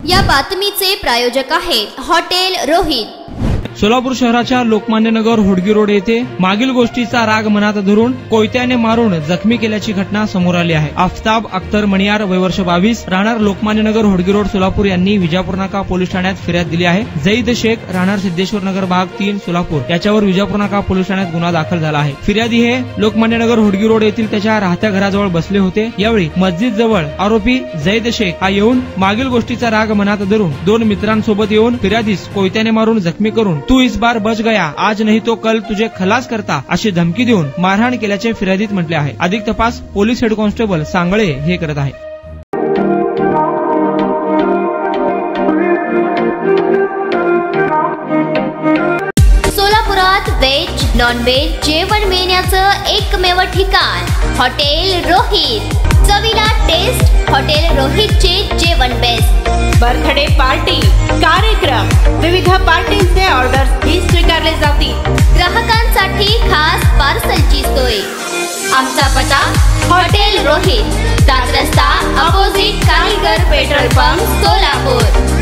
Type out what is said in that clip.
या बातमीचे प्रायोजक आहेत हॉटेल रोहित। सोलापूर शहराच्या लोकमान्य नगर होडगी रोड येथे मागील गोष्टीचा राग मनात धरून कोयत्याने मारून जखमी केल्याची घटना समोर आली आहे। आफताब अख्तर मणियार वय वर्ष 22 राहणार लोकमान्य नगर होडगी रोड सोलापूर यांनी विजापूर नाका पोलीस ठाण्यात फिर्याद दिली आहे। जईद शेख राहणार सिद्धेश्वर नगर भाग 3 सोलापूर याच्यावर विजापूर नाका पोलीस ठाण्यात गुन्हा दाखल झाला आहे। फिर्यादी हे लोकमान्य नगर होडगी रोड येथील त्याच्या राहत्या घराजवळ बसले होते। यावेळी मस्जिद जवळ आरोपी जईद शेख हा येऊन मागील गोष्टीचा राग मनात धरून 2 मित्रांसोबत येऊन फिर्यादीस कोयत्याने मारून जखमी करून तू इस बार बच गया, आज नहीं तो कल तुझे खलास करता अशी धमकी देऊन मारहाण केल्याचे फिर्यादीत म्हटले आहे। अधिक तपास पोलीस हेड कॉन्स्टेबल सांगळे हे करत आहे। सोलापुरात व्हेज नॉन व्हेज जेवण मिळण्याचं एकमेव ठिकाण हॉटेल रोहित। चवीला टेस्ट हॉटेल रोहितचे जेवण बेस्ट। बर्थडे पार्टी कार्यक्रम विविध पार्टींचे ऑर्डर्स ही स्वीकारले जातील। ग्राहकांसाठी खास पार्सलची सोय। आमचा पत्ता हॉटेल रोहित, दात रस्ता अपोजिट कारीगर पेट्रोल पंप सोलापूर।